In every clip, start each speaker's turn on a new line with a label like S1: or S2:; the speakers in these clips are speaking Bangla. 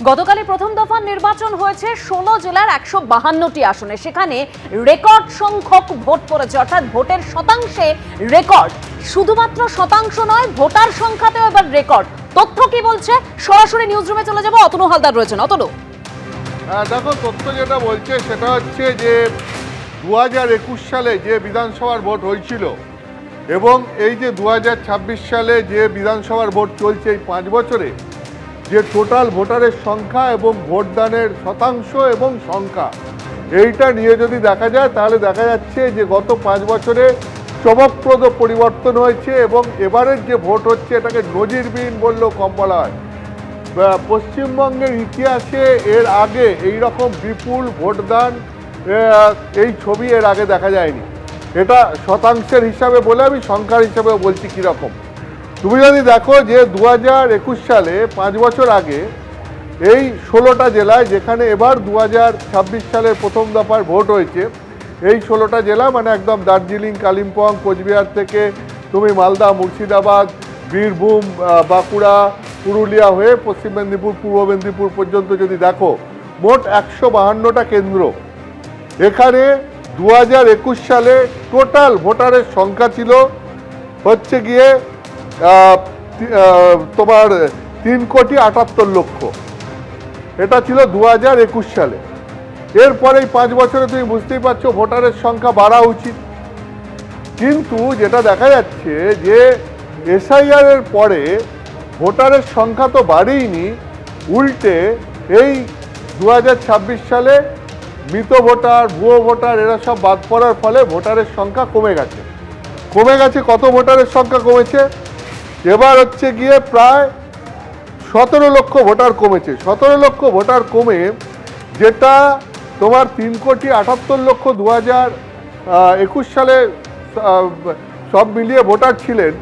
S1: গতকালই প্রথম দফার নির্বাচন হয়েছে ১৬ জেলার ১৫২টি আসনে। সেখানে রেকর্ড সংখ্যক ভোট পড়েছে, অর্থাৎ ভোটের শতাংশে রেকর্ড। শুধুমাত্র শতাংশ নয়, ভোটার সংখ্যাতেও এবার রেকর্ড। তথ্য কি বলছে, সরাসরি নিউজ রুমে চলে যাব। অতনু হালদার রয়েছেন। অতনু,
S2: দেখো, তথ্য যেটা বলছে সেটা হচ্ছে যে ২০২১ সালে যে বিধানসভার ভোট হয়েছিল এবং এই যে ২০২৬ সালে যে বিধানসভার ভোট চলছে, এই ৫ বছরে যে টোটাল ভোটারের সংখ্যা এবং ভোটদানের শতাংশ এবং সংখ্যা, এইটা নিয়ে যদি দেখা যায় তাহলে দেখা যাচ্ছে যে গত ৫ বছরে চমকপ্রদ পরিবর্তন হয়েছে এবং এবারের যে ভোট হচ্ছে এটাকে নজিরবিহীন বললেও কম বলা হয়। পশ্চিমবঙ্গের ইতিহাসে এর আগে এই রকম বিপুল ভোটদান এই ছবি এর আগে দেখা যায়নি। এটা শতাংশের হিসাবে বলে আমি সংখ্যার হিসাবে বলছি কীরকম। তুমি যদি দেখো যে ২০২১ সালে ৫ বছর আগে এই ১৬টা জেলায়, যেখানে এবার ২০২৬ সালের প্রথম দফার ভোট হয়েছে, এই ১৬টা জেলা মানে একদম দার্জিলিং, কালিম্পং, কোচবিহার থেকে তুমি মালদা, মুর্শিদাবাদ, বীরভূম, বাঁকুড়া, পুরুলিয়া হয়ে পশ্চিম মেদিনীপুর, পূর্ব মেদিনীপুর পর্যন্ত যদি দেখো, মোট ১৫২টা কেন্দ্র। এখানে ২০২১ সালে টোটাল ভোটারের সংখ্যা ছিল হচ্ছে গিয়ে তোমার ৩,৭৮,০০,০০০। এটা ছিল ২০২১ সালে। এরপরে এই ৫ বছরে তুমি বুঝতেই পারছো ভোটারের সংখ্যা বাড়া উচিত, কিন্তু যেটা দেখা যাচ্ছে যে এসআইআর এর পরে ভোটারের সংখ্যা তো বাড়েইনি, উল্টে এই ২০২৬ সালে মৃত ভোটার, ভুয়ো ভোটার এরা সব বাদ পড়ার ফলে ভোটারের সংখ্যা কমে গেছে। কত ভোটারের সংখ্যা কমেছে? এবার হচ্ছে গিয়ে প্রায় ১৭ লক্ষ ভোটার কমেছে। ১৭ লক্ষ ভোটার কমে, যেটা তোমার ৩,৭৮,০০,০০০ ২০২১ সালে সব মিলিয়ে ভোটার ছিলেন,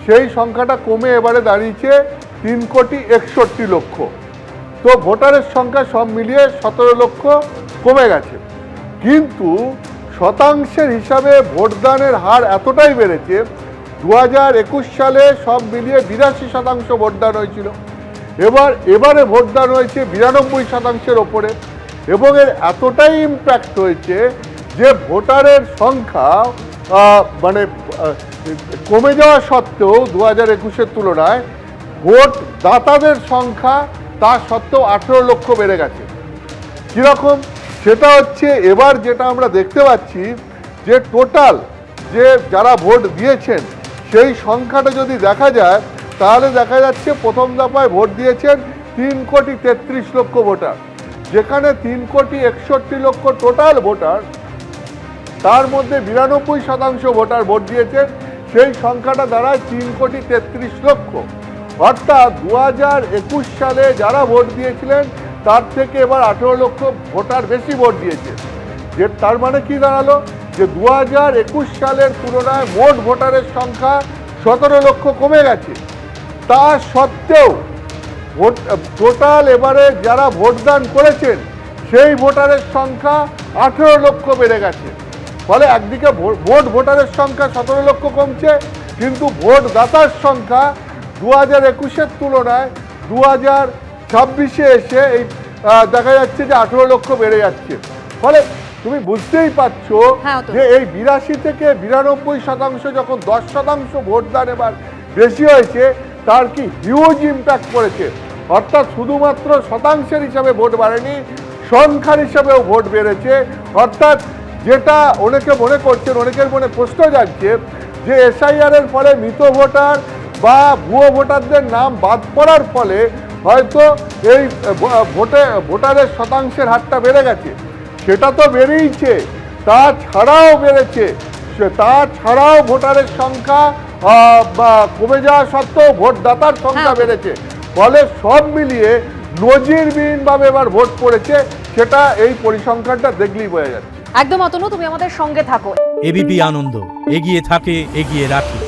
S2: সেই সংখ্যাটা কমে এবারে দাঁড়িয়েছে ৩,৬১,০০,০০০। তো ভোটারের সংখ্যা সব মিলিয়ে ১৭ লক্ষ কমে গেছে, কিন্তু শতাংশের হিসাবে ভোটদানের হার এতটাই বেড়েছে। ২০২১ সালে সব মিলিয়ে ৮২% ভোটদান হয়েছিল, এবারে ভোটদান হয়েছে ৯২%-এর ওপরে, এবং এর এতটাই ইম্প্যাক্ট হয়েছে যে ভোটারের সংখ্যা মানে কমে যাওয়া সত্ত্বেও ২০২১-এর তুলনায় ভোট দাতাদের সংখ্যা তা সত্ত্বেও ১৮ লক্ষ বেড়ে গেছে। কীরকম? সেটা হচ্ছে এবার যেটা আমরা দেখতে পাচ্ছি যে টোটাল যে যারা ভোট দিয়েছেন সেই সংখ্যাটা যদি দেখা যায় তাহলে দেখা যাচ্ছে প্রথম দফায় ভোট দিয়েছেন ৩,৩৩,০০,০০০ ভোটার, যেখানে ৩,৬১,০০,০০০ টোটাল ভোটার, তার মধ্যে ৯২% ভোটার ভোট দিয়েছেন। সেই সংখ্যাটা দাঁড়ায় ৩,৩৩,০০,০০০। অর্থাৎ ২০২১ সালে যারা ভোট দিয়েছিলেন তার থেকে এবার ১৮ লক্ষ ভোটার বেশি ভোট দিয়েছে। যে তার মানে কি দাঁড়ালো যে ২০২১ সালের তুলনায় মোট ভোটারের সংখ্যা ১৭ লক্ষ কমে গেছে। তা সত্ত্বেও টোটাল এবারে যারা ভোটদান করেছেন সেই ভোটারের সংখ্যা ১৮ লক্ষ বেড়ে গেছে। ফলে একদিকে ভোটারের সংখ্যা ১৭ লক্ষ কমছে, কিন্তু ভোট দাতার সংখ্যা ২০২১-এর তুলনায় ২০২৬-এ এসে এই দেখা যাচ্ছে যে ১৮ লক্ষ বেড়ে যাচ্ছে। ফলে তুমি বুঝতেই পারছো যে এই ৮২ থেকে ৯২% যখন ১০% ভোটদান এবার বেশি হয়েছে, তার কি হিউজ ইম্প্যাক্ট পড়েছে। অর্থাৎ শুধুমাত্র শতাংশের হিসাবে ভোট বাড়েনি, সংখ্যার হিসাবেও ভোট বেড়েছে। অর্থাৎ যেটা অনেকে মনে করছেন, অনেকের মনে প্রশ্ন জাগছে যে এসআইআর এর ফলে মৃত ভোটার বা ভুয়ো ভোটারদের নাম বাদ পড়ার ফলে হয়তো এই ভোটারের শতাংশের হারটা বেড়ে গেছে। সেটা তো বেড়েইছে, তাছাড়াও বেড়েছে, তাছাড়াও ভোটারের সংখ্যা কমে যাওয়া সত্ত্বেও ভোটদাতার সংখ্যা বেড়েছে। ফলে সব মিলিয়ে নজিরবিহীনভাবে এবার ভোট পড়েছে, সেটা এই পরিসংখ্যানটা দেখলেই বোঝা যাচ্ছে।
S1: একদম অতনু, তুমি আমাদের সঙ্গে থাকো।
S3: এবিপি আনন্দ, এগিয়ে থাকে, এগিয়ে রাখে।